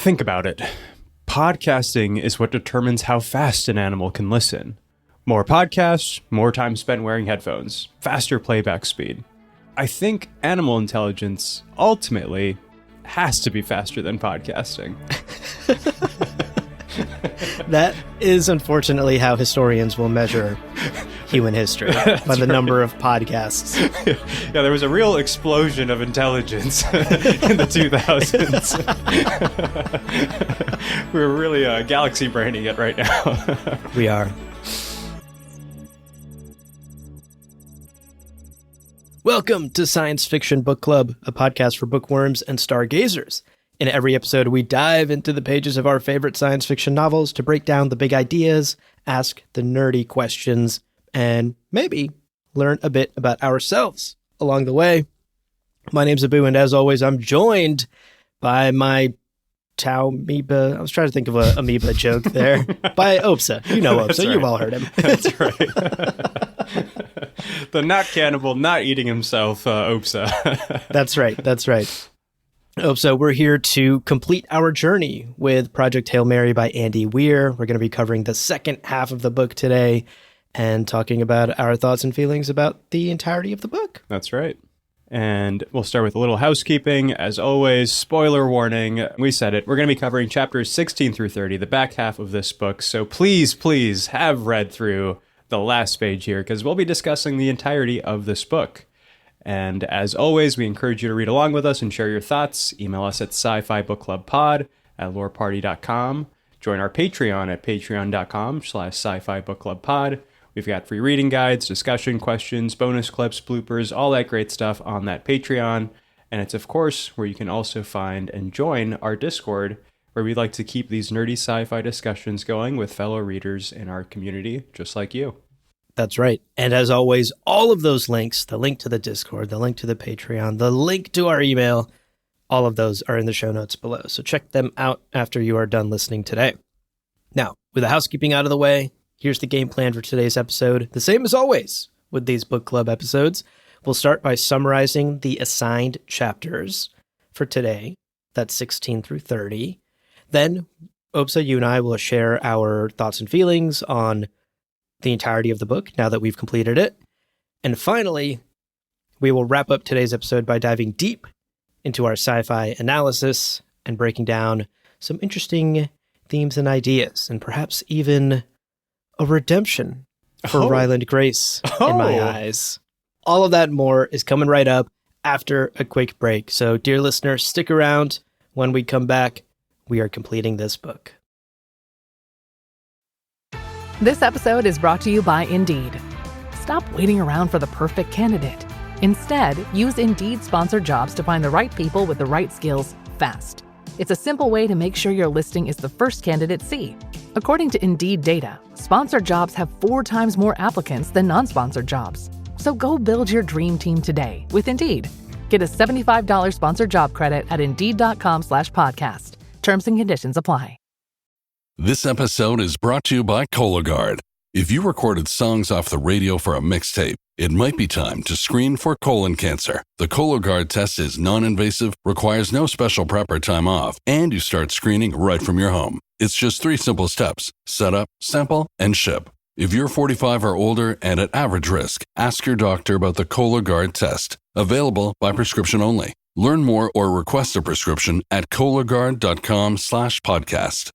Think about it. Podcasting is what determines how fast an animal can listen. More podcasts, more time spent wearing headphones, faster playback speed. I think animal intelligence ultimately has to be faster than podcasting. That is unfortunately how historians will measure human history, by the number of podcasts. Yeah, there was a real explosion of intelligence in the 2000s. We're really galaxy braining it right now. We are. Welcome to Science Fiction Book Club, a podcast for bookworms and stargazers. In every episode, we dive into the pages of our favorite science fiction novels to break down the big ideas, ask the nerdy questions, and maybe learn a bit about ourselves along the way. My name's Abu, and as always, I'm joined by my Amoeba. I was trying to think of an amoeba joke there. By Opsa. You know Opsa. Right. You've all heard him. That's right. The not cannibal, not eating himself, Opsa. That's right. That's right. So we're here to complete our journey with Project Hail Mary by Andy Weir. We're going to be covering the second half of the book today and talking about our thoughts and feelings about the entirety of the book. That's right. And we'll start with a little housekeeping. As always, spoiler warning. We said it. We're going to be covering chapters 16 through 30, the back half of this book. So please have read through the last page here because we'll be discussing the entirety of this book. And as always, we encourage you to read along with us and share your thoughts. Email us at sci-fi-bookclubpod@loreparty.com. Join our Patreon at patreon.com/sci-fi-bookclubpod. We've got free reading guides, discussion questions, bonus clips, bloopers, all that great stuff on that Patreon. And it's, of course, where you can also find and join our Discord, where we like to keep these nerdy sci-fi discussions going with fellow readers in our community, just like you. That's right. And as always, all of those links, the link to the Discord, the link to the Patreon, the link to our email, all of those are in the show notes below. So check them out after you are done listening today. Now, with the housekeeping out of the way, here's the game plan for today's episode. The same as always with these book club episodes. We'll start by summarizing the assigned chapters for today. That's 16 through 30. Then, Opsa, you and I will share our thoughts and feelings on the entirety of the book now that we've completed it. And finally, we will wrap up today's episode by diving deep into our sci-fi analysis and breaking down some interesting themes and ideas, and perhaps even a redemption for Ryland Grace in my eyes. All of that and more is coming right up after a quick break. So, dear listener, stick around. When we come back, we are completing this book. This episode is brought to you by Indeed. Stop waiting around for the perfect candidate. Instead, use Indeed sponsored jobs to find the right people with the right skills fast. It's a simple way to make sure your listing is the first candidates see. According to Indeed data, sponsored jobs have 4 times more applicants than non-sponsored jobs. So go build your dream team today with Indeed. Get a $75 sponsored job credit at Indeed.com/podcast. Terms and conditions apply. This episode is brought to you by Cologuard. If you recorded songs off the radio for a mixtape, it might be time to screen for colon cancer. The Cologuard test is non-invasive, requires no special prep or time off, and you start screening right from your home. It's just 3 simple steps: set up, sample, and ship. If you're 45 or older and at average risk, ask your doctor about the Cologuard test. Available by prescription only. Learn more or request a prescription at Cologuard.com/podcast.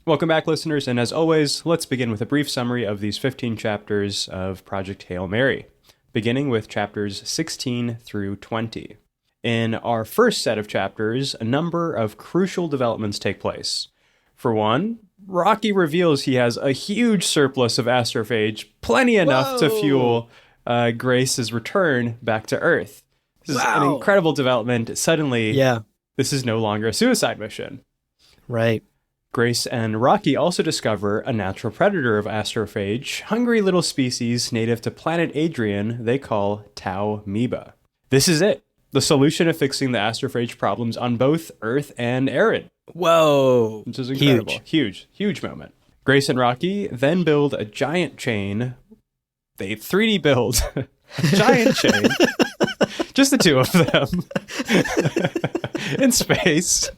Welcome back, listeners, and as always, let's begin with a brief summary of these 15 chapters of Project Hail Mary, beginning with chapters 16 through 20. In our first set of chapters, a number of crucial developments take place. For one, Rocky reveals he has a huge surplus of astrophage, plenty enough to fuel Grace's return back to Earth. This is an incredible development. Suddenly, this is no longer a suicide mission. Right. Grace and Rocky also discover a natural predator of astrophage, hungry little species native to planet Adrian they call Tau Amoeba. This is it, the solution of fixing the astrophage problems on both Earth and Erin. Whoa. Which is incredible. Huge moment. Grace and Rocky then build a giant chain. They 3D build a giant chain Just the two of them in space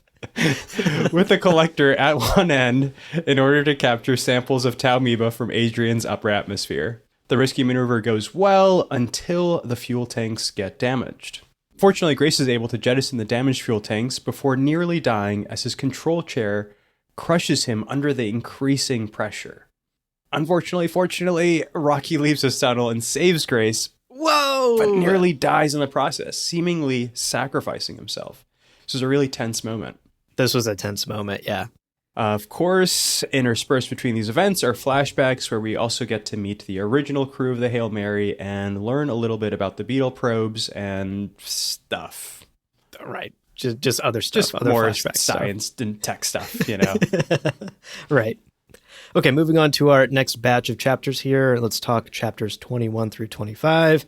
with a collector at one end in order to capture samples of Taumiba from Adrian's upper atmosphere. The risky maneuver goes well until the fuel tanks get damaged. Fortunately, Grace is able to jettison the damaged fuel tanks before nearly dying as his control chair crushes him under the increasing pressure. Unfortunately, fortunately, Rocky leaves his tunnel and saves Grace, Whoa! but nearly dies in the process, seemingly sacrificing himself. This was a really tense moment. This was a tense moment, yeah. Of course, interspersed between these events are flashbacks where we also get to meet the original crew of the Hail Mary and learn a little bit about the beetle probes and stuff. Right. Just other stuff. Just other more flashback science stuff. and tech stuff, you know? Right. Okay, moving on to our next batch of chapters here. Let's talk chapters 21 through 25.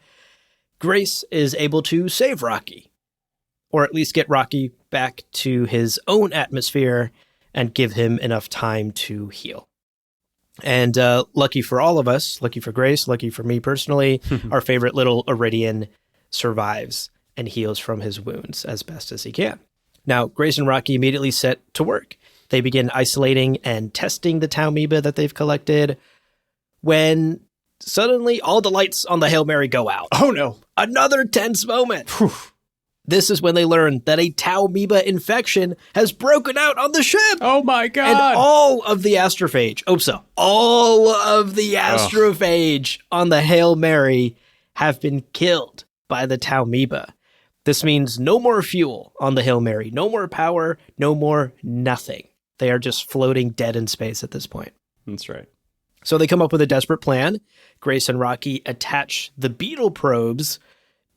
Grace is able to save Rocky, or at least get Rocky back to his own atmosphere and give him enough time to heal. And lucky for all of us, lucky for Grace, lucky for me personally, our favorite little Iridian survives and heals from his wounds as best as he can. Now, Grace and Rocky immediately set to work. They begin isolating and testing the Taumiba that they've collected when suddenly all the lights on the Hail Mary go out. Oh no. Another tense moment. Whew. This is when they learn that a Taumiba infection has broken out on the ship. Oh my god. And all of the all of the astrophage on the Hail Mary have been killed by the Taumiba. This means no more fuel on the Hail Mary, no more power, no more nothing. They are just floating dead in space at this point. That's right. So they come up with a desperate plan. Grace and Rocky attach the beetle probes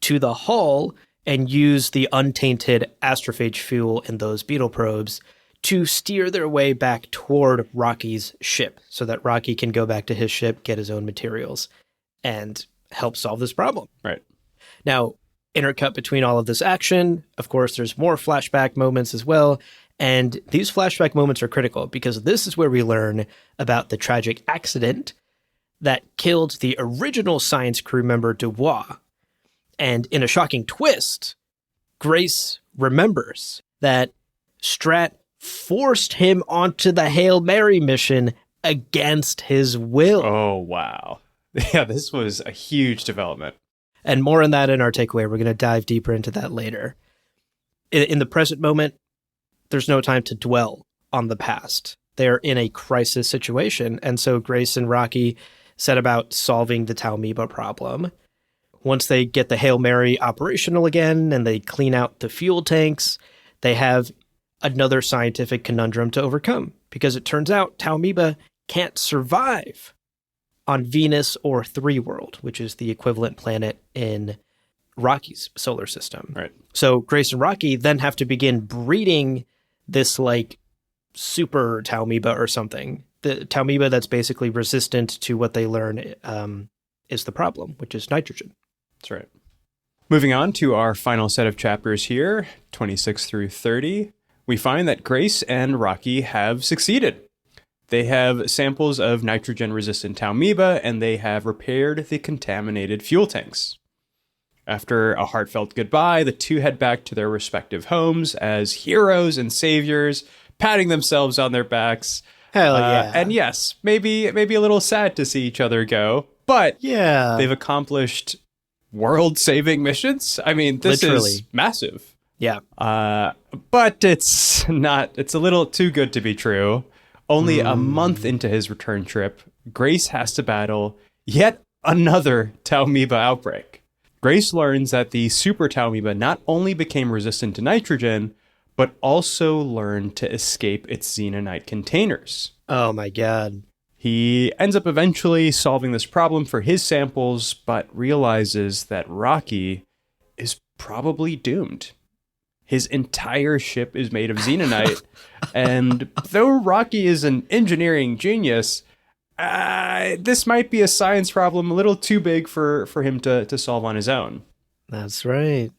to the hull and use the untainted astrophage fuel in those beetle probes to steer their way back toward Rocky's ship so that Rocky can go back to his ship, get his own materials, and help solve this problem. Right. Now, intercut between all of this action, of course, there's more flashback moments as well. And these flashback moments are critical because this is where we learn about the tragic accident that killed the original science crew member Dubois. And in a shocking twist, Grace remembers that Strat forced him onto the Hail Mary mission against his will. Oh, wow. Yeah, this was a huge development. And more on that in our takeaway. We're going to dive deeper into that later. In the present moment, there's no time to dwell on the past. They're in a crisis situation. And so Grace and Rocky set about solving the Taumiba problem. Once they get the Hail Mary operational again and they clean out the fuel tanks, they have another scientific conundrum to overcome because it turns out Taumiba can't survive on Venus or Three World, which is the equivalent planet in Rocky's solar system. Right. So Grace and Rocky then have to begin breeding this like super Taumiba or something. The Taumiba that's basically resistant to what they learn is the problem, which is nitrogen. That's right. Moving on to our final set of chapters here, 26 through 30, we find that Grace and Rocky have succeeded. They have samples of nitrogen-resistant Taumiba, and they have repaired the contaminated fuel tanks. After a heartfelt goodbye, the two head back to their respective homes as heroes and saviors, patting themselves on their backs. Hell yeah. And yes, maybe a little sad to see each other go, but yeah, they've accomplished world-saving missions. I mean, this Literally. is massive. Yeah. But it's a little too good to be true. Only a month into his return trip, Grace has to battle yet another Taumiba outbreak. Grace learns that the super Taumiba not only became resistant to nitrogen, but also learned to escape its xenonite containers. Oh my god. He ends up eventually solving this problem for his samples, but realizes that Rocky is probably doomed. His entire ship is made of xenonite, and though Rocky is an engineering genius, this might be a science problem a little too big for him to solve on his own. That's right.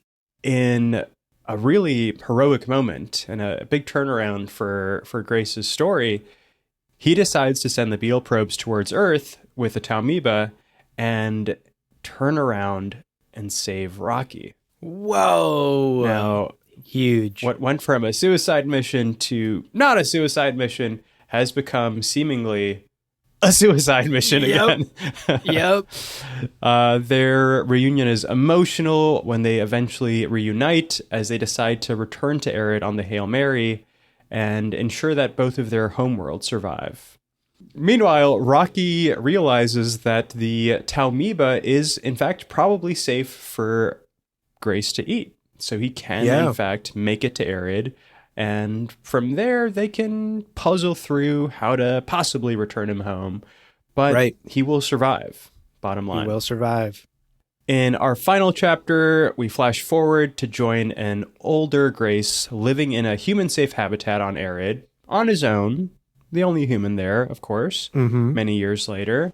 In a really heroic moment and a big turnaround for Grace's story, he decides to send the beetle probes towards Earth with the Taumiba and turn around and save Rocky. Whoa. Now, Huge. what went from a suicide mission to not a suicide mission has become seemingly a suicide mission again. Yep. Their reunion is emotional when they eventually reunite as they decide to return to Arid on the Hail Mary and ensure that both of their homeworlds survive. Meanwhile, Rocky realizes that the Taumiba is, in fact, probably safe for Grace to eat. So he can, in fact, make it to Arid. And from there, they can puzzle through how to possibly return him home. But he will survive, bottom line. He will survive. In our final chapter, we flash forward to join an older Grace living in a human-safe habitat on Arid, on his own, the only human there, of course, many years later.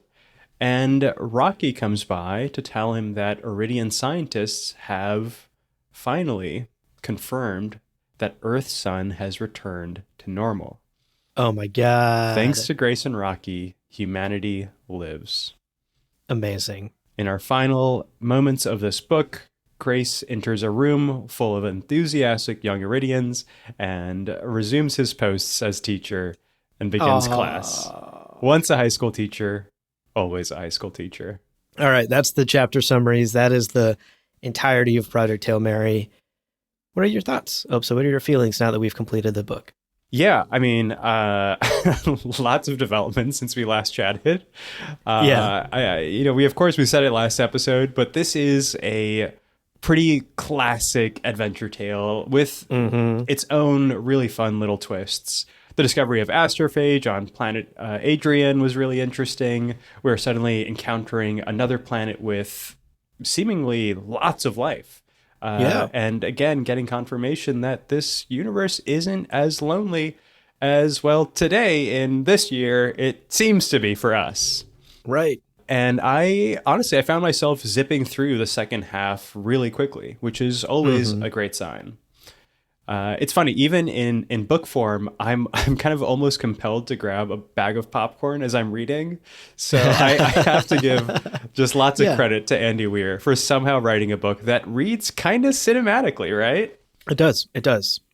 And Rocky comes by to tell him that Iridian scientists have finally confirmed that Earth's sun has returned to normal. Oh my God. Thanks to Grace and Rocky, humanity lives. Amazing. In our final moments of this book, Grace enters a room full of enthusiastic young Iridians and resumes his posts as teacher and begins class. Once a high school teacher, always a high school teacher. All right, that's the chapter summaries. That is the entirety of Project Hail Mary. What are your thoughts? So what are your feelings now that we've completed the book? Yeah, I mean, lots of development since we last chatted. We said it last episode, but this is a pretty classic adventure tale with its own really fun little twists. The discovery of astrophage on planet Adrian was really interesting. We're suddenly encountering another planet with seemingly lots of life. And again, getting confirmation that this universe isn't as lonely as, well, today in this year, it seems to be for us. Right. And I found myself zipping through the second half really quickly, which is always a great sign. It's funny, even in book form, I'm kind of almost compelled to grab a bag of popcorn as I'm reading. So I have to give just lots of credit to Andy Weir for somehow writing a book that reads kind of cinematically, right? It does.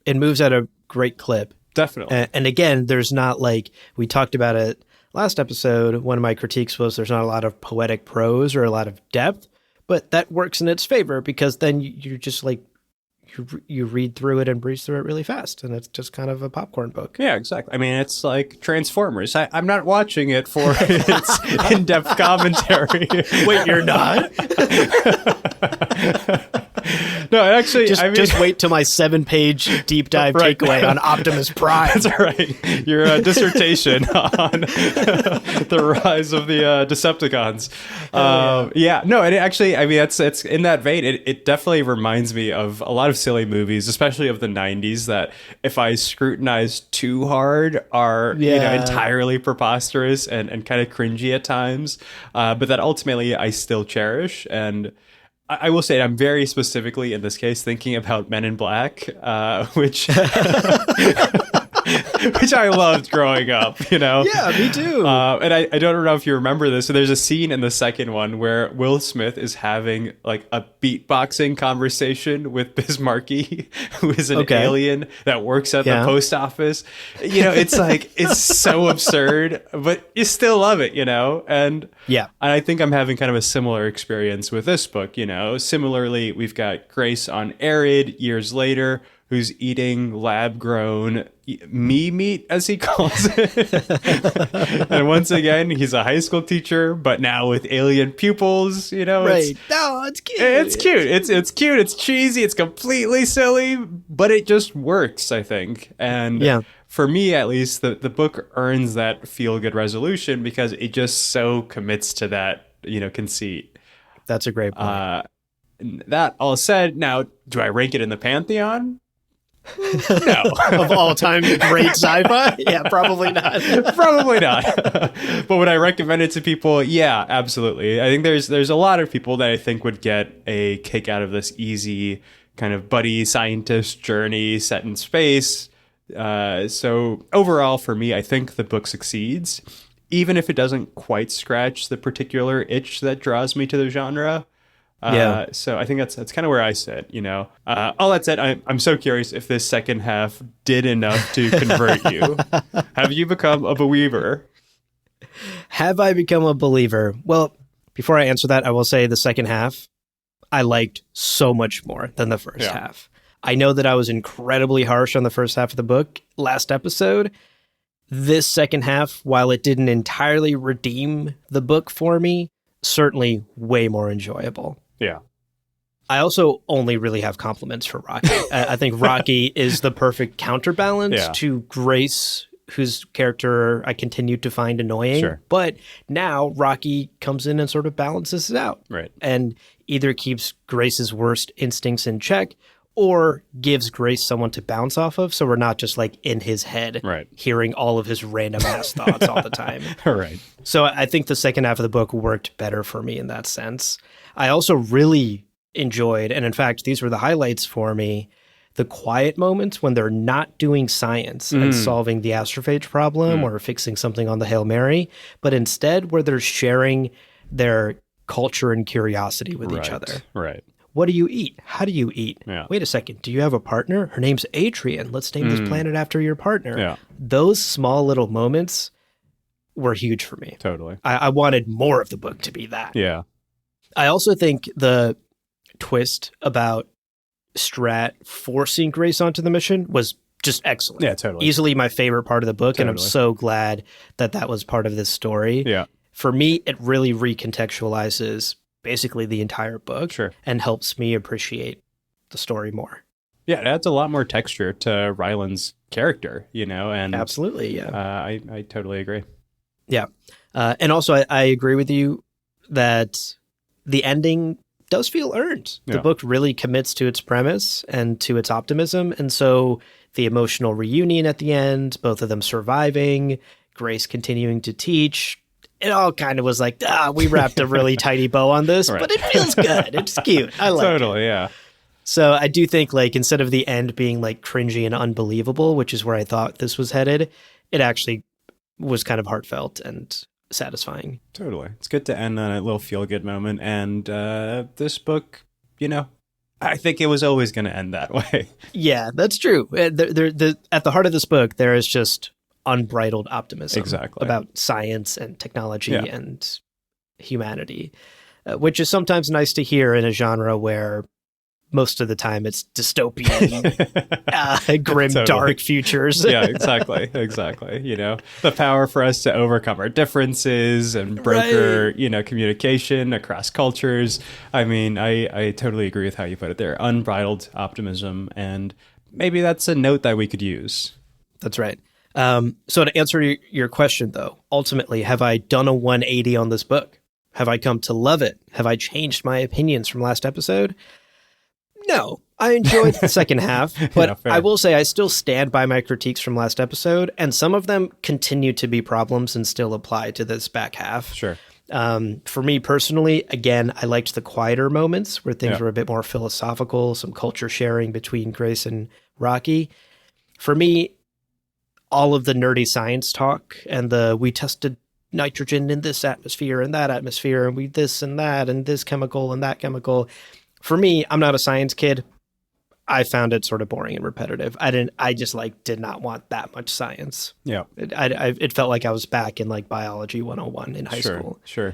It moves at a great clip. Definitely. And again, there's not, like we talked about it last episode, one of my critiques was there's not a lot of poetic prose or a lot of depth, but that works in its favor because then you're just like, you read through it and breeze through it really fast, and it's just kind of a popcorn book. Yeah, exactly. I mean, it's like Transformers. I'm not watching it for its in-depth commentary. Wait, you're not? No, actually, just wait till my 7-page deep dive takeaway on Optimus Prime. That's right. Your dissertation on the rise of the Decepticons. It's in that vein. It definitely reminds me of a lot of silly movies, especially of the 90s, that if I scrutinize too hard are entirely preposterous and kind of cringy at times, but that ultimately I still cherish. And I will say I'm very specifically in this case thinking about Men in Black, which which I loved growing up, Yeah, me too. And I don't know if you remember this. So there's a scene in the second one where Will Smith is having like a beatboxing conversation with Bismarcky, who is an alien that works at the post office. It's like, it's so absurd, but you still love it, And I think I'm having kind of a similar experience with this book, Similarly, we've got Grace on Arid years later, who's eating lab-grown meat, as he calls it. And once again, he's a high school teacher, but now with alien pupils, Right. It's cute. It's cute. It's cute. It's cheesy. It's completely silly, but it just works, I think. And for me, at least, the book earns that feel-good resolution because it just so commits to that, conceit. That's a great point. That all said, now, do I rank it in the Pantheon? No. Of all time great sci-fi? Yeah, probably not. Probably not. But would I recommend it to people? Yeah, absolutely. I think there's a lot of people that I think would get a kick out of this easy kind of buddy scientist journey set in space. So overall, for me, I think the book succeeds, even if it doesn't quite scratch the particular itch that draws me to the genre. So I think that's kind of where I sit, you know. All that said, I'm so curious if this second half did enough to convert you. Have you become a believer? Have I become a believer? Well, before I answer that, I will say the second half I liked so much more than the first half. I know that I was incredibly harsh on the first half of the book last episode. This second half, while it didn't entirely redeem the book for me, certainly way more enjoyable. Yeah. I also only really have compliments for Rocky. I think Rocky is the perfect counterbalance to Grace, whose character I continued to find annoying. Sure. But now Rocky comes in and sort of balances it out. Right. And either keeps Grace's worst instincts in check or gives Grace someone to bounce off of, so we're not just like in his head hearing all of his random ass thoughts all the time. Right. So I think the second half of the book worked better for me in that sense. I also really enjoyed, and in fact, these were the highlights for me, the quiet moments when they're not doing science and solving the astrophage problem or fixing something on the Hail Mary, but instead where they're sharing their culture and curiosity with each other. Right. What do you eat? How do you eat? Yeah. Wait a second. Do you have a partner? Her name's Adrian. Let's name this planet after your partner. Yeah. Those small little moments were huge for me. Totally. I wanted more of the book to be that. Yeah. I also think the twist about Strat forcing Grace onto the mission was just excellent. Yeah, totally. Easily my favorite part of the book, and I'm Totally. so glad that that was part of this story. Yeah. For me, it really recontextualizes basically the entire book and helps me appreciate the story more. Yeah, it adds a lot more texture to Ryland's character, you know, and Absolutely, yeah. I totally agree. Yeah. And also, I agree with you that the ending does feel earned. The Yeah. book really commits to its premise and to its optimism. And so the emotional reunion at the end, both of them surviving, Grace continuing to teach, it all kind of was like, we wrapped a really tiny bow on this, but it feels good. It's cute. I like it. Totally, yeah. So I do think, like, instead of the end being like cringy and unbelievable, which is where I thought this was headed, it actually was kind of heartfelt and satisfying. Totally. It's good to end on a little feel-good moment. And this book, you know, I think it was always going to end that way. Yeah, that's true. At the heart of this book, there is just unbridled optimism about science and technology and humanity, which is sometimes nice to hear in a genre where most of the time it's dystopian, grim, dark futures. Yeah, exactly. You know, the power for us to overcome our differences and broker, you know, communication across cultures. I mean, I totally agree with how you put it there. Unbridled optimism. And maybe that's a note that we could use. That's right. So to answer your question, though, ultimately, have I done a 180 on this book? Have I come to love it? Have I changed my opinions from last episode? No, I enjoyed the second half, but I will say I still stand by my critiques from last episode, and some of them continue to be problems and still apply to this back half. Sure. For me personally, again, I liked the quieter moments where things were a bit more philosophical, some culture sharing between Grace and Rocky. For me, all of the nerdy science talk and we tested nitrogen in this atmosphere and that atmosphere, and we this and that and this chemical and that chemical. For me, I'm not a science kid. I found it sort of boring and repetitive. I just did not want that much science. Yeah. It felt like I was back in like biology 101 in high school. Sure.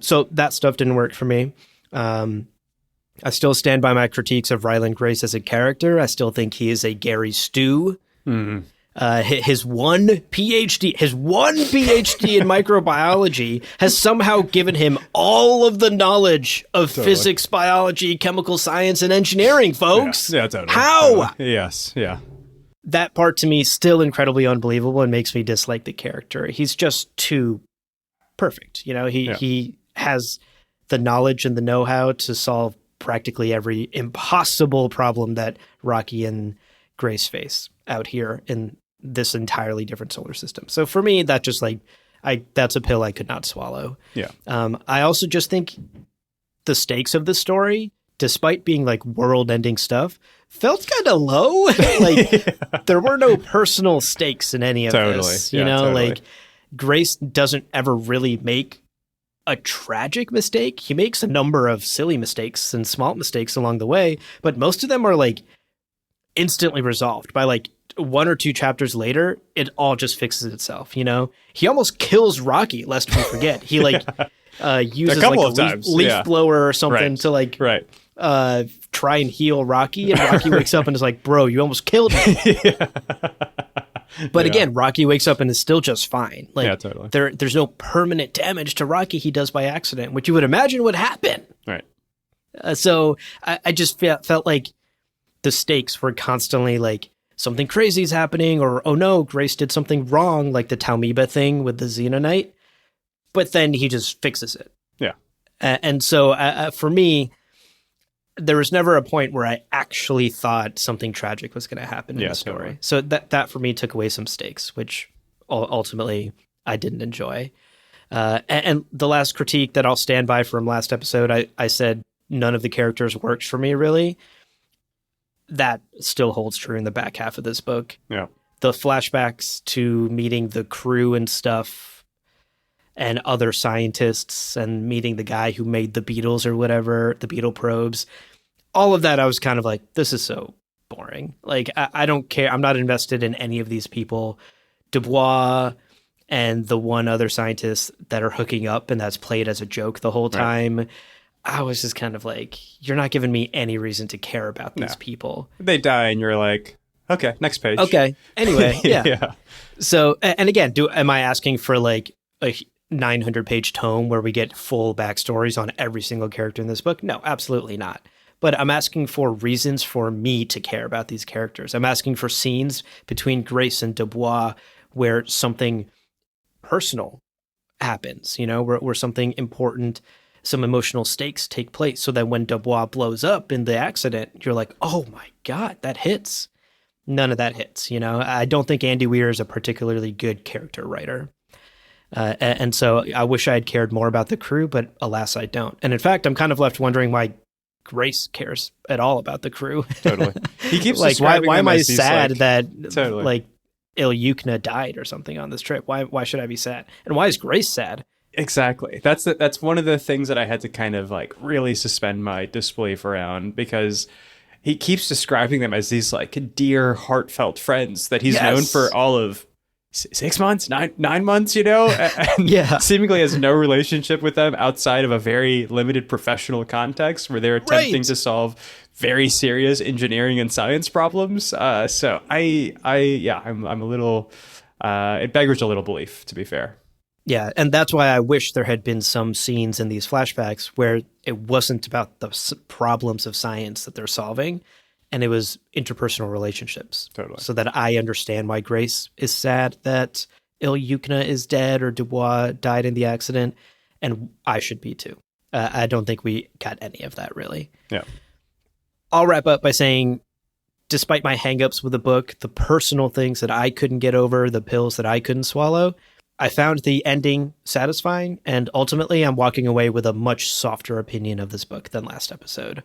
So that stuff didn't work for me. I still stand by my critiques of Ryland Grace as a character. I still think he is a Gary Stu. Mm-hmm. His one PhD in microbiology has somehow given him all of the knowledge of physics, biology, chemical science, and engineering, folks. Yeah, totally. How? Totally. Yes, yeah. That part to me is still incredibly unbelievable and makes me dislike the character. He's just too perfect. You know, he has the knowledge and the know-how to solve practically every impossible problem that Rocky and Grace face out here in this entirely different solar system. So for me, that just that's a pill I could not swallow. Yeah. I also just think the stakes of the story, despite being like world-ending stuff, felt kind of low. There were no personal stakes in any of this. You know, like Grace doesn't ever really make a tragic mistake. He makes a number of silly mistakes and small mistakes along the way, but most of them are like instantly resolved by like 1 or 2 chapters later. It all just fixes itself. You know, he almost kills Rocky, lest we forget. He like uses a couple like of a times. leaf blower or something to like try and heal Rocky, and Rocky wakes up and is like, bro, you almost killed me. But again, Rocky wakes up and is still just fine. Like, totally. There's no permanent damage to Rocky he does by accident, which you would imagine would happen. Right. So I just felt like the stakes were constantly like, something crazy is happening, or, oh no, Grace did something wrong, like the Talmiba thing with the Xenonite. But then he just fixes it. Yeah. And so for me, there was never a point where I actually thought something tragic was going to happen in the story. Totally. So that for me took away some stakes, which ultimately I didn't enjoy. And the last critique that I'll stand by from last episode, I said none of the characters worked for me, really. That still holds true in the back half of this book. Yeah. The flashbacks to meeting the crew and stuff and other scientists and meeting the guy who made the beetles or whatever, the beetle probes, all of that, I was kind of like, this is so boring. Like, I don't care. I'm not invested in any of these people. Dubois and the one other scientist that are hooking up, and that's played as a joke the whole time. Right. I was just kind of like, you're not giving me any reason to care about these people. They die and you're like, okay, next page. Okay. Anyway, yeah. So, and again, am I asking for like a 900-page tome where we get full backstories on every single character in this book? No, absolutely not. But I'm asking for reasons for me to care about these characters. I'm asking for scenes between Grace and Dubois where something personal happens, you know, where something important, some emotional stakes take place, so that when Dubois blows up in the accident, you're like, oh my God, that hits. None of that hits, you know? I don't think Andy Weir is a particularly good character writer. And so I wish I had cared more about the crew, but alas, I don't. And in fact, I'm kind of left wondering why Grace cares at all about the crew. Totally. He keeps like, why am I sad like, that totally. like Ilyukna died or something on this trip? Why should I be sad? And why is Grace sad? Exactly. That's one of the things that I had to kind of like really suspend my disbelief around, because he keeps describing them as these like dear, heartfelt friends that he's known for all of 6 months, nine months, you know, and seemingly has no relationship with them outside of a very limited professional context where they're attempting to solve very serious engineering and science problems. So I'm a little, it beggars a little belief, to be fair. Yeah, and that's why I wish there had been some scenes in these flashbacks where it wasn't about the problems of science that they're solving, and it was interpersonal relationships. Totally. So that I understand why Grace is sad that Ilyukna is dead or Dubois died in the accident, and I should be too. I don't think we got any of that, really. Yeah. I'll wrap up by saying, despite my hangups with the book, the personal things that I couldn't get over, the pills that I couldn't swallow, I found the ending satisfying, and ultimately I'm walking away with a much softer opinion of this book than last episode.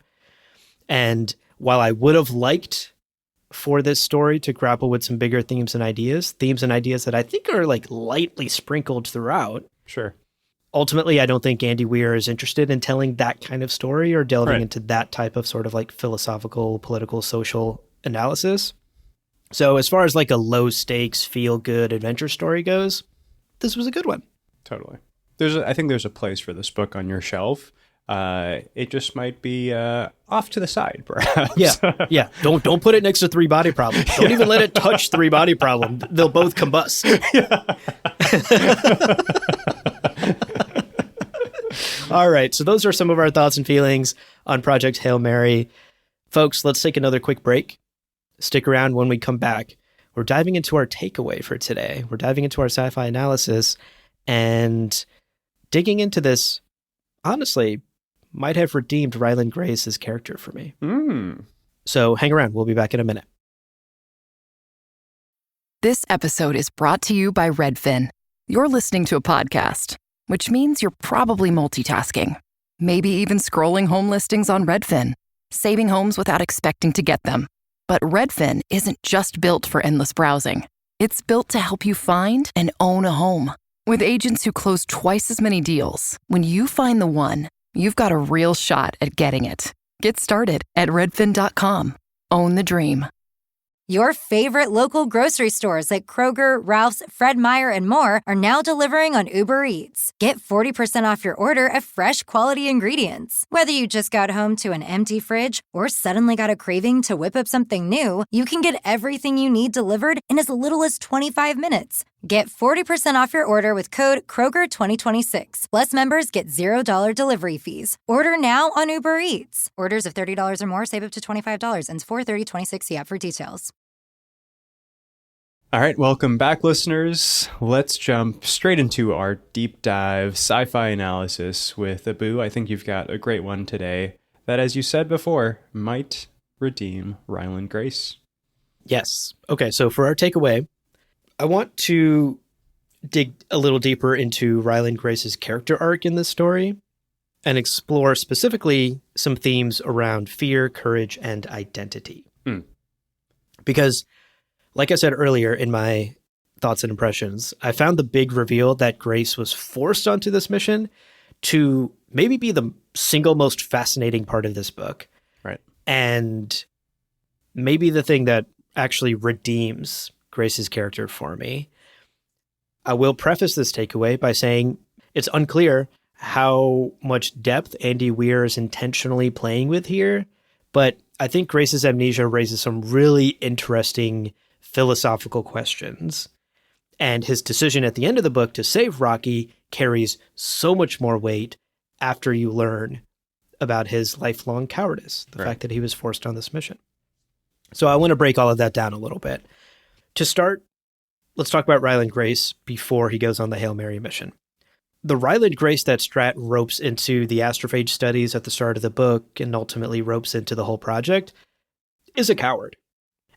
And while I would have liked for this story to grapple with some bigger themes and ideas that I think are like lightly sprinkled throughout. Sure. Ultimately, I don't think Andy Weir is interested in telling that kind of story or delving into that type of sort of like philosophical, political, social analysis. So as far as like a low stakes, feel good adventure story goes, this was a good one. Totally. I think there's a place for this book on your shelf. It just might be off to the side, perhaps. Yeah. Don't put it next to Three Body Problem. Don't even let it touch Three Body Problem. They'll both combust. All right. So those are some of our thoughts and feelings on Project Hail Mary. Folks, let's take another quick break. Stick around. When we come back, we're diving into our takeaway for today. We're diving into our sci-fi analysis and digging into this, honestly, might have redeemed Ryland Grace's character for me. So hang around. We'll be back in a minute. This episode is brought to you by Redfin. You're listening to a podcast, which means you're probably multitasking. Maybe even scrolling home listings on Redfin, saving homes without expecting to get them. But Redfin isn't just built for endless browsing. It's built to help you find and own a home. With agents who close twice as many deals, when you find the one, you've got a real shot at getting it. Get started at redfin.com. Own the dream. Your favorite local grocery stores like Kroger, Ralph's, Fred Meyer, and more are now delivering on Uber Eats. Get 40% off your order of fresh, quality ingredients. Whether you just got home to an empty fridge or suddenly got a craving to whip up something new, you can get everything you need delivered in as little as 25 minutes. Get 40% off your order with code Kroger2026. Plus, members get $0 delivery fees. Order now on Uber Eats. Orders of $30 or more save up to $25. Ends 4/30/26. See app for details. All right, welcome back, listeners. Let's jump straight into our deep dive sci-fi analysis with Abu. I think you've got a great one today that, as you said before, might redeem Ryland Grace. Yes. Okay, so for our takeaway, I want to dig a little deeper into Ryland Grace's character arc in this story and explore specifically some themes around fear, courage, and identity. Because, like I said earlier in my thoughts and impressions, I found the big reveal that Grace was forced onto this mission to maybe be the single most fascinating part of this book. Right. And maybe the thing that actually redeems Grace's character for me. I will preface this takeaway by saying it's unclear how much depth Andy Weir is intentionally playing with here, but I think Grace's amnesia raises some really interesting philosophical questions. And his decision at the end of the book to save Rocky carries so much more weight after you learn about his lifelong cowardice, the fact that he was forced on this mission. So I want to break all of that down a little bit. To start, let's talk about Ryland Grace before he goes on the Hail Mary mission. The Ryland Grace that Strat ropes into the astrophage studies at the start of the book and ultimately ropes into the whole project is a coward.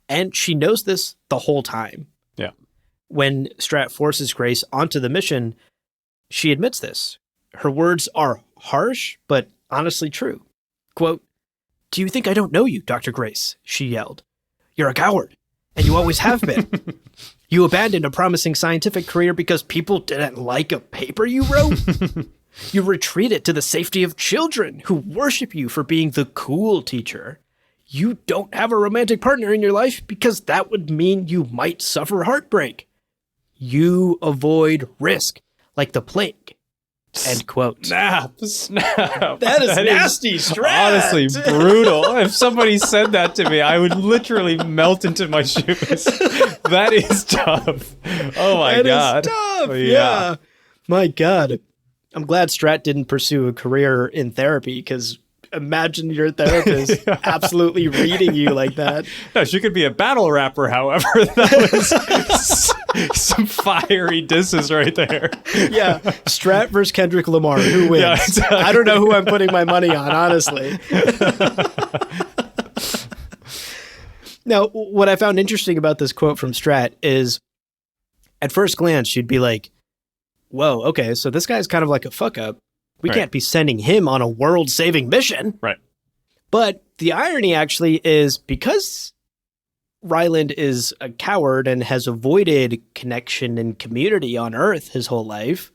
And she knows this the whole time. Yeah. When Strat forces Grace onto the mission, she admits this. Her words are harsh, but honestly true. Quote, "Do you think I don't know you, Dr. Grace?" she yelled. "You're a coward. And you always have been. You abandoned a promising scientific career because people didn't like a paper you wrote. You retreated to the safety of children who worship you for being the cool teacher. You don't have a romantic partner in your life because that would mean you might suffer heartbreak. You avoid risk like the plague." End quote. Snap. That is nasty, Strat. Honestly, brutal. If somebody said that to me, I would literally melt into my shoes. That is tough. Oh my God. That is tough. Yeah. My God. I'm glad Strat didn't pursue a career in therapy, because imagine your therapist absolutely reading you like that. No, she could be a battle rapper, however. That was some fiery disses right there. Yeah. Strat versus Kendrick Lamar. Who wins? Yeah, exactly. I don't know who I'm putting my money on, honestly. Now, what I found interesting about this quote from Strat is, at first glance, you'd be like, whoa, okay, so this guy's kind of like a fuck up. We can't be sending him on a world-saving mission. Right. But the irony actually is, because Ryland is a coward and has avoided connection and community on Earth his whole life,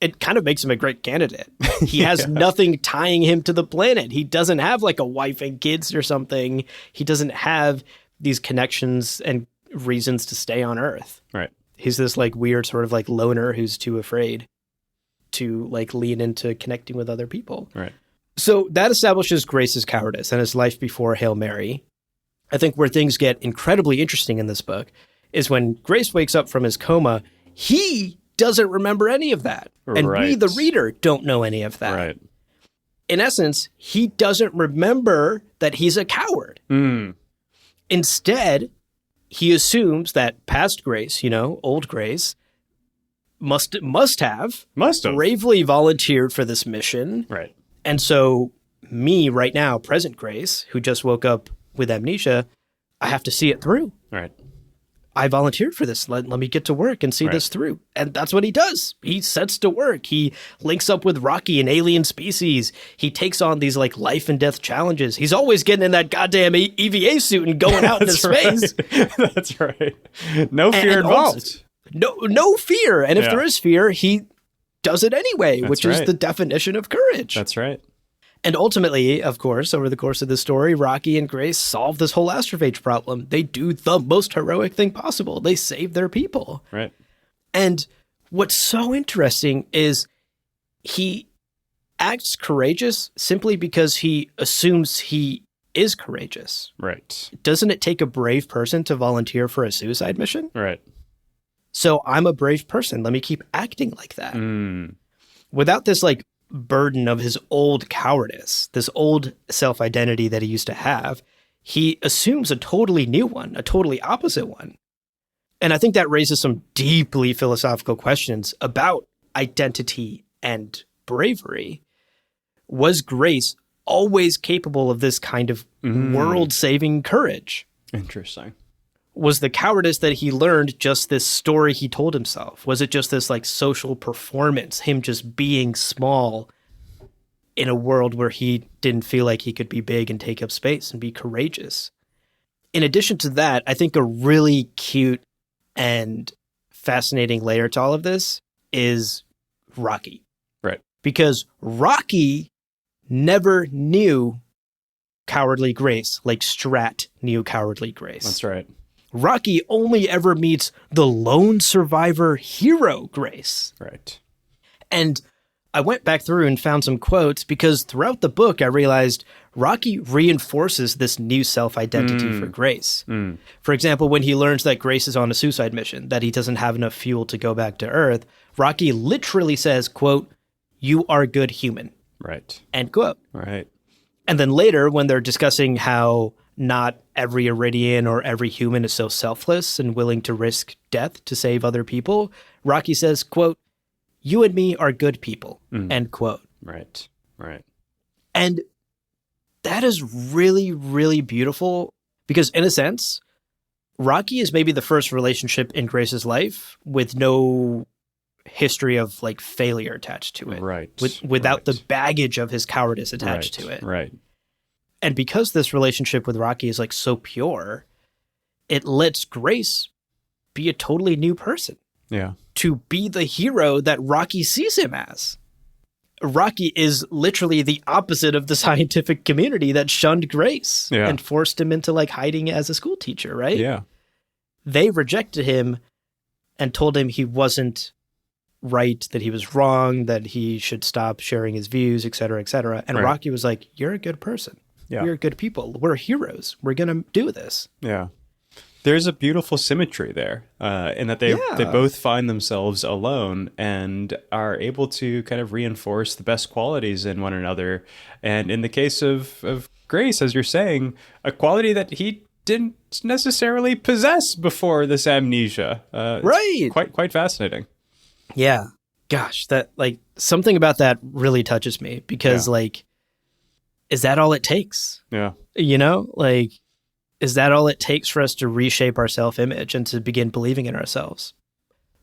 it kind of makes him a great candidate. He has nothing tying him to the planet. He doesn't have like a wife and kids or something. He doesn't have these connections and reasons to stay on Earth. Right. He's this like weird sort of like loner who's too afraid to like lean into connecting with other people. Right. So that establishes Grace's cowardice and his life before Hail Mary. I think where things get incredibly interesting in this book is when Grace wakes up from his coma, he doesn't remember any of that. And we, the reader, don't know any of that. Right. In essence, he doesn't remember that he's a coward. Instead, he assumes that past Grace, old Grace, must have bravely volunteered for this mission. Right. And so me right now, present Grace, who just woke up with amnesia, I have to see it through. Right. I volunteered for this. Let me get to work and see this through. And that's what he does. He sets to work. He links up with Rocky, an alien species. He takes on these like life and death challenges. He's always getting in that goddamn EVA suit and going out into space. That's right. No fear involved. no fear. And if Yeah. there is fear, he does it anyway, That's which right. is the definition of courage. That's right. And ultimately, of course, over the course of the story, Rocky and Grace solve this whole astrophage problem. They do the most heroic thing possible. They save their people. Right. And what's so interesting is he acts courageous simply because he assumes he is courageous. Right. Doesn't it take a brave person to volunteer for a suicide mission? Right. So I'm a brave person. Let me keep acting like that. Without this like burden of his old cowardice, this old self-identity that he used to have, he assumes a totally new one, a totally opposite one. And I think that raises some deeply philosophical questions about identity and bravery. Was Grace always capable of this kind of world-saving courage? Interesting. Was the cowardice that he learned just this story he told himself? Was it just this like social performance, him just being small in a world where he didn't feel like he could be big and take up space and be courageous? In addition to that, I think a really cute and fascinating layer to all of this is Rocky. Right. Because Rocky never knew cowardly Grace like Strat knew cowardly Grace. That's right. Rocky only ever meets the lone survivor hero Grace. Right. And I went back through and found some quotes because throughout the book, I realized Rocky reinforces this new self-identity for Grace. For example, when he learns that Grace is on a suicide mission, that he doesn't have enough fuel to go back to Earth, Rocky literally says, quote, "You are a good human," Right. end quote. Right. And then later, when they're discussing how not every Iridian or every human is so selfless and willing to risk death to save other people, Rocky says, quote, "You and me are good people," end quote. Right. Right. And that is really, really beautiful because in a sense, Rocky is maybe the first relationship in Grace's life with no history of like failure attached to it. Right. Without the baggage of his cowardice attached to it. Right. And because this relationship with Rocky is like so pure, it lets Grace be a totally new person, Yeah. to be the hero that Rocky sees him as. Rocky is literally the opposite of the scientific community that shunned Grace and forced him into like hiding as a school teacher, right? Yeah. They rejected him and told him he wasn't right, that he was wrong, that he should stop sharing his views, et cetera, et cetera. And Right. Rocky was like, "You're a good person. Yeah. We're good people. We're heroes. We're going to do this." Yeah. There's a beautiful symmetry there in that they both find themselves alone and are able to kind of reinforce the best qualities in one another. And in the case of Grace, as you're saying, a quality that he didn't necessarily possess before this amnesia. Right. Quite fascinating. Yeah. Gosh, that like something about that really touches me because like, is that all it takes? Yeah. You know, like, is that all it takes for us to reshape our self-image and to begin believing in ourselves?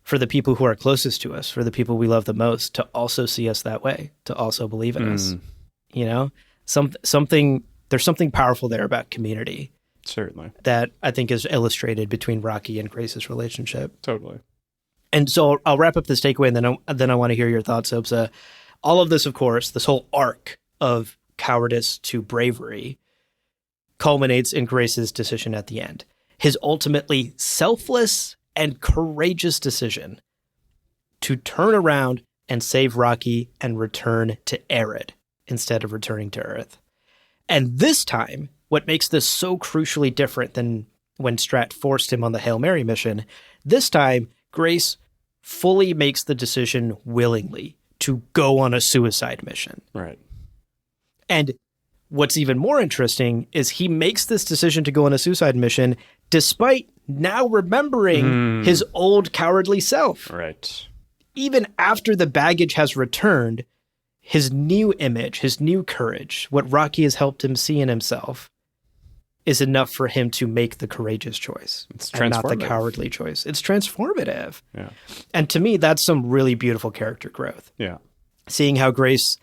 For the people who are closest to us, for the people we love the most, to also see us that way, to also believe in us. You know, there's something powerful there about community. Certainly. That I think is illustrated between Rocky and Grace's relationship. Totally. And so I'll wrap up this takeaway, and then I want to hear your thoughts, Obsa. All of this, of course, this whole arc of cowardice to bravery culminates in Grace's decision at the end. His ultimately selfless and courageous decision to turn around and save Rocky and return to Arid instead of returning to Earth. And this time, what makes this so crucially different than when Strat forced him on the Hail Mary mission, this time, Grace fully makes the decision willingly to go on a suicide mission. Right. And what's even more interesting is he makes this decision to go on a suicide mission despite now remembering his old cowardly self. Right. Even after the baggage has returned, his new image, his new courage, what Rocky has helped him see in himself, is enough for him to make the courageous choice. It's and not the transformative. cowardly choice. It's transformative. Yeah. And to me, that's some really beautiful character growth. Yeah. Seeing how Grace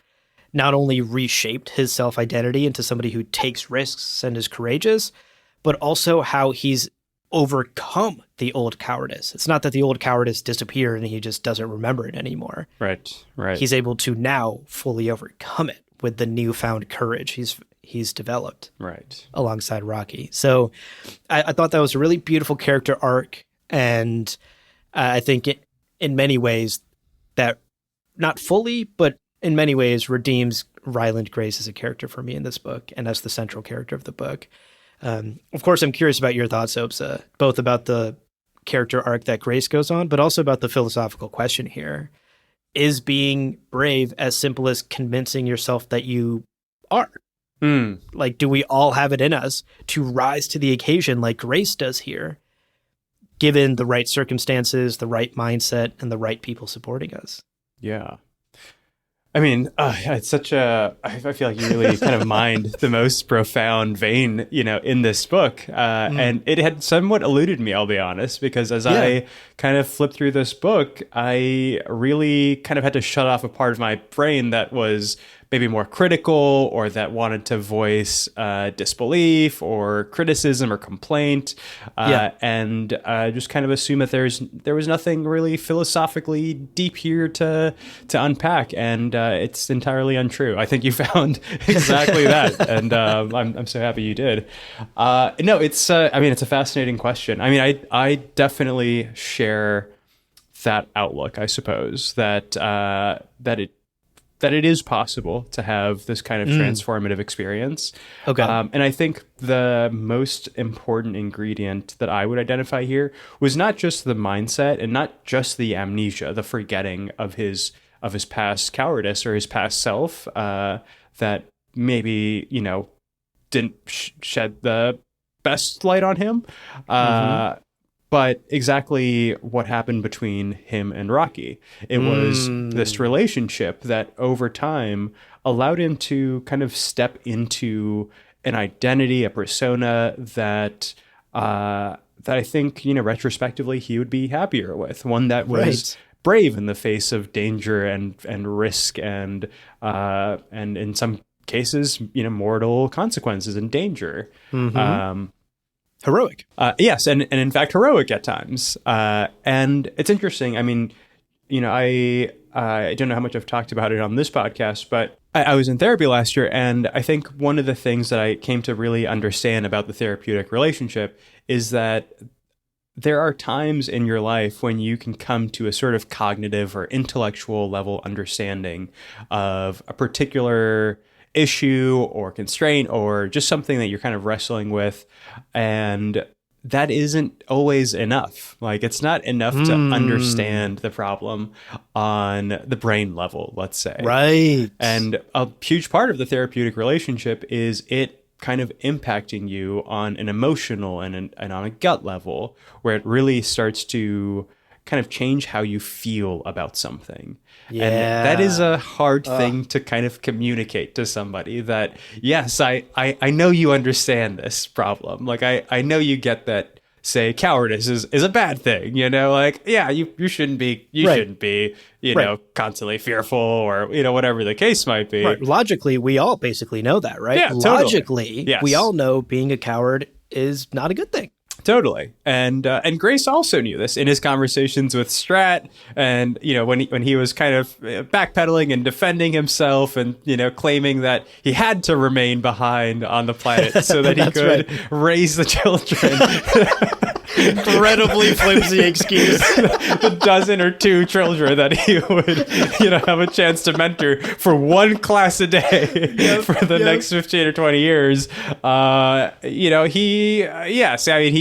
not only reshaped his self-identity into somebody who takes risks and is courageous, but also how he's overcome the old cowardice. It's not that the old cowardice disappeared and he just doesn't remember it anymore. Right. He's able to now fully overcome it with the newfound courage he's developed. Right. Alongside Rocky. So I thought that was a really beautiful character arc. And I think in many ways that not fully, but in many ways redeems Ryland Grace as a character for me in this book and as the central character of the book. Of course, I'm curious about your thoughts, Obsa, both about the character arc that Grace goes on, but also about the philosophical question here. Is being brave as simple as convincing yourself that you are? Like, do we all have it in us to rise to the occasion like Grace does here, given the right circumstances, the right mindset, and the right people supporting us? Yeah. I mean, it's such I feel like you really kind of mined the most profound vein, in this book. And it had somewhat eluded me, I'll be honest, because as I kind of flipped through this book, I really kind of had to shut off a part of my brain that was maybe more critical or that wanted to voice disbelief or criticism or complaint, and just kind of assume that there was nothing really philosophically deep here to unpack, and it's entirely untrue. I think you found exactly that, and I'm so happy you did. No, it's it's a fascinating question. I mean, I definitely share that outlook. I suppose that it is possible to have this kind of transformative experience. Okay. And I think the most important ingredient that I would identify here was not just the mindset and not just the amnesia, the forgetting of his past cowardice or his past self, that maybe, didn't shed the best light on him. But exactly what happened between him and Rocky. It was this relationship that over time allowed him to kind of step into an identity, a persona that I think, retrospectively he would be happier with. One that was brave in the face of danger and risk and in some cases, mortal consequences and danger. Heroic. Yes, and in fact, heroic at times. And it's interesting. I mean, I don't know how much I've talked about it on this podcast, but I was in therapy last year, and I think one of the things that I came to really understand about the therapeutic relationship is that there are times in your life when you can come to a sort of cognitive or intellectual level understanding of a particular issue or constraint or just something that you're kind of wrestling with, and that isn't always enough. Like, it's not enough to understand the problem on the brain level, let's say. Right. And a huge part of the therapeutic relationship is it kind of impacting you on an emotional and on a gut level, where it really starts to kind of change how you feel about something. Yeah. And that is a hard thing to kind of communicate to somebody, that, yes, I know you understand this problem. Like, I know you get that, say, cowardice is a bad thing, like, yeah, you shouldn't be, constantly fearful or, whatever the case might be. Right. Logically, we all basically know that, right? Yeah, totally. Logically, yes. We all know being a coward is not a good thing. Totally. And Grace also knew this in his conversations with Strat, and, when he was kind of backpedaling and defending himself and, claiming that he had to remain behind on the planet so that he could raise the children. Incredibly flimsy excuse. The dozen or two children that he would, have a chance to mentor for one class a day for the next 15 or 20 years.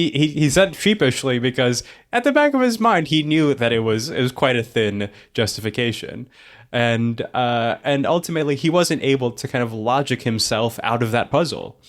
He said sheepishly because at the back of his mind, he knew that it was quite a thin justification. And ultimately, he wasn't able to kind of logic himself out of that puzzle.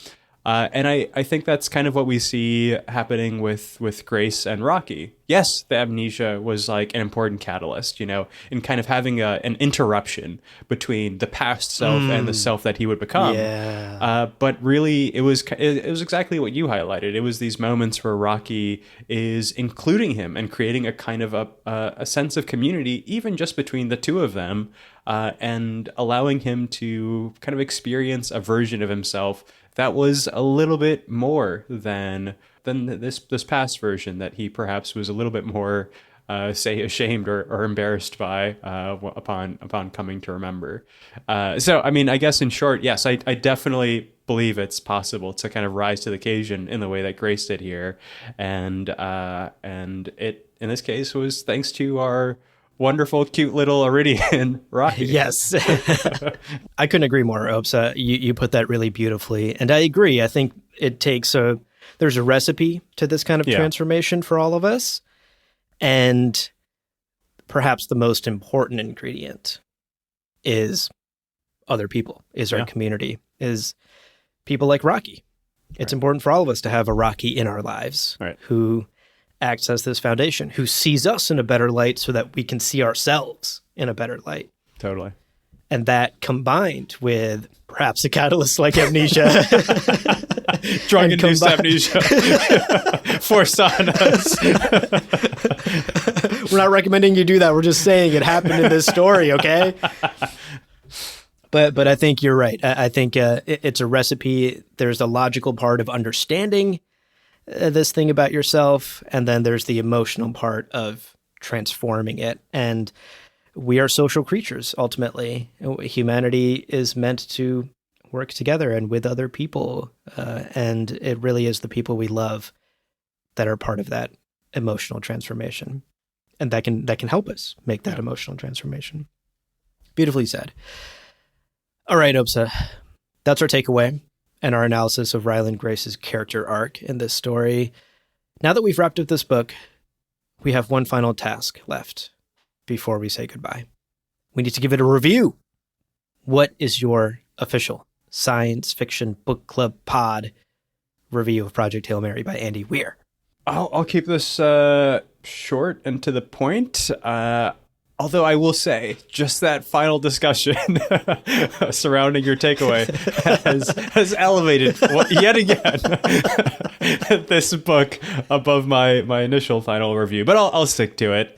And I think that's kind of what we see happening with Grace and Rocky. Yes, the amnesia was like an important catalyst, in kind of having an interruption between the past self and the self that he would become. Yeah. But really, it was exactly what you highlighted. It was these moments where Rocky is including him and creating a kind of a sense of community, even just between the two of them, and allowing him to kind of experience a version of himself that was a little bit more than this past version that he perhaps was a little bit more say ashamed or embarrassed by upon coming to remember. So I mean, I guess in short, yes, I definitely believe it's possible to kind of rise to the occasion in the way that Grace did here, and it in this case was thanks to our wonderful, cute little Iridian Rocky. Yes. I couldn't agree more, Opes. You put that really beautifully. And I agree. I think it takes there's a recipe to this kind of transformation for all of us. And perhaps the most important ingredient is other people, is our community, is people like Rocky. It's important for all of us to have a Rocky in our lives who acts as this foundation, who sees us in a better light so that we can see ourselves in a better light. Totally. And that combined with perhaps a catalyst like Amnesia. Drug-induced amnesia forced on us. We're not recommending you do that. We're just saying it happened in this story, okay? But I think you're right. I think it's a recipe. There's a logical part of understanding this thing about yourself, and then there's the emotional part of transforming it. And we are social creatures, ultimately. Humanity is meant to work together and with other people, and it really is the people we love that are part of that emotional transformation, and that can help us make that emotional transformation. Beautifully said. All right, Opsa, that's our takeaway and our analysis of Ryland Grace's character arc in this story. Now that we've wrapped up this book, we have one final task left before we say goodbye. We need to give it a review. What is your official science fiction book club pod review of Project Hail Mary by Andy Weir? I'll keep this short and to the point. Although I will say, just that final discussion surrounding your takeaway has elevated yet again this book above my initial final review. But I'll stick to it.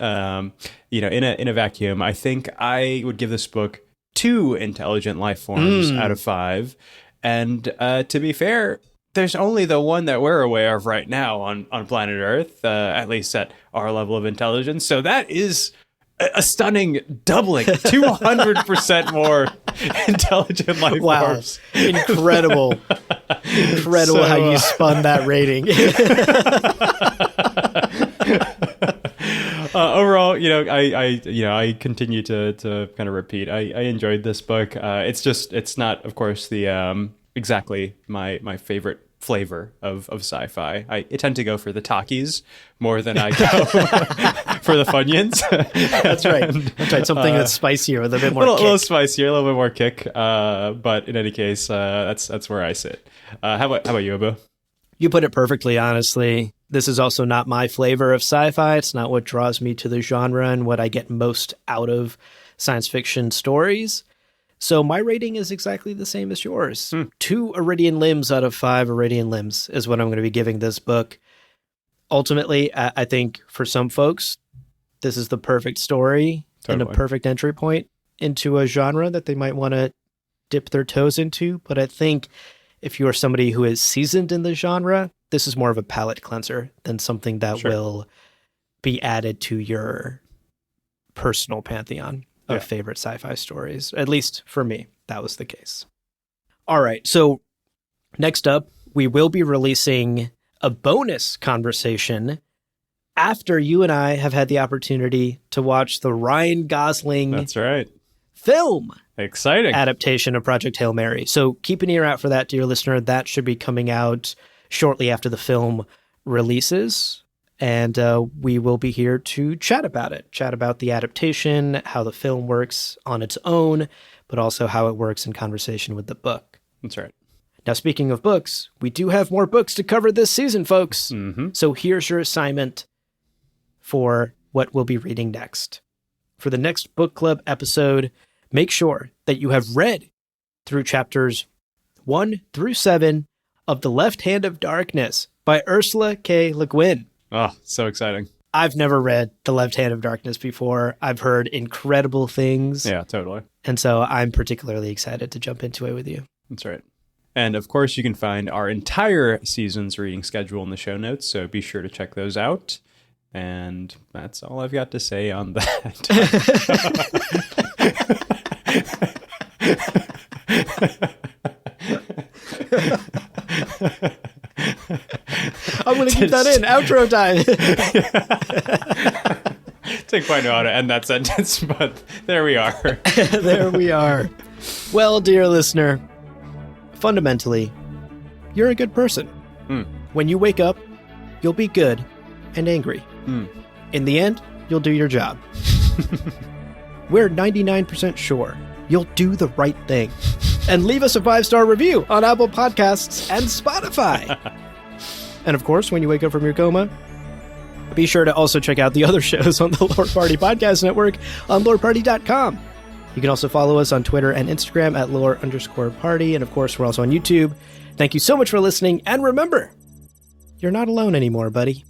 In a vacuum, I think I would give this book 2 intelligent life forms out of 5. And to be fair, there's only the one that we're aware of right now on planet Earth, at least at our level of intelligence. So that is a stunning doubling, 200% more intelligent life forms. Incredible. Incredible how you spun that rating. Overall, I continue to kind of repeat. I enjoyed this book. It's not, of course, the exactly my favorite flavor of sci-fi. I tend to go for the Takis more than I go for the Funyuns. That's right. Something that's spicier with a bit more kick. A little spicier, a little bit more kick. But in any case, that's where I sit. How about you, Abu? You put it perfectly, honestly. This is also not my flavor of sci-fi. It's not what draws me to the genre and what I get most out of science fiction stories. So my rating is exactly the same as yours. 2 Iridian limbs out of 5 Iridian limbs is what I'm going to be giving this book. Ultimately, I think for some folks, this is the perfect story and a perfect entry point into a genre that they might want to dip their toes into. But I think if you are somebody who is seasoned in the genre, this is more of a palate cleanser than something that will be added to your personal pantheon of favorite sci-fi stories. At least for me, that was the case. All right, so next up, we will be releasing a bonus conversation after you and I have had the opportunity to watch the Ryan Gosling film. Exciting. Adaptation of Project Hail Mary. So keep an ear out for that, dear listener. That should be coming out shortly after the film releases. And we will be here to chat about it, chat about the adaptation, how the film works on its own, but also how it works in conversation with the book. That's right. Now, speaking of books, we do have more books to cover this season, folks. Mm-hmm. So here's your assignment for what we'll be reading next. For the next book club episode, make sure that you have read through chapters 1 through 7 of The Left Hand of Darkness by Ursula K. Le Guin. Oh, so exciting. I've never read The Left Hand of Darkness before. I've heard incredible things. Yeah, totally. And so I'm particularly excited to jump into it with you. That's right. And of course, you can find our entire season's reading schedule in the show notes, so be sure to check those out. And that's all I've got to say on that. I'm going to keep that in. Outro time. Didn't quite know how to end that sentence, but there we are. There we are. Well, dear listener, fundamentally, you're a good person. When you wake up, you'll be good and angry. In the end, you'll do your job. We're 99% sure you'll do the right thing. And leave us a 5-star review on Apple Podcasts and Spotify. And of course, when you wake up from your coma, be sure to also check out the other shows on the Lore Party Podcast Network on loreparty.com. You can also follow us on Twitter and Instagram at lore_party. And of course, we're also on YouTube. Thank you so much for listening. And remember, you're not alone anymore, buddy.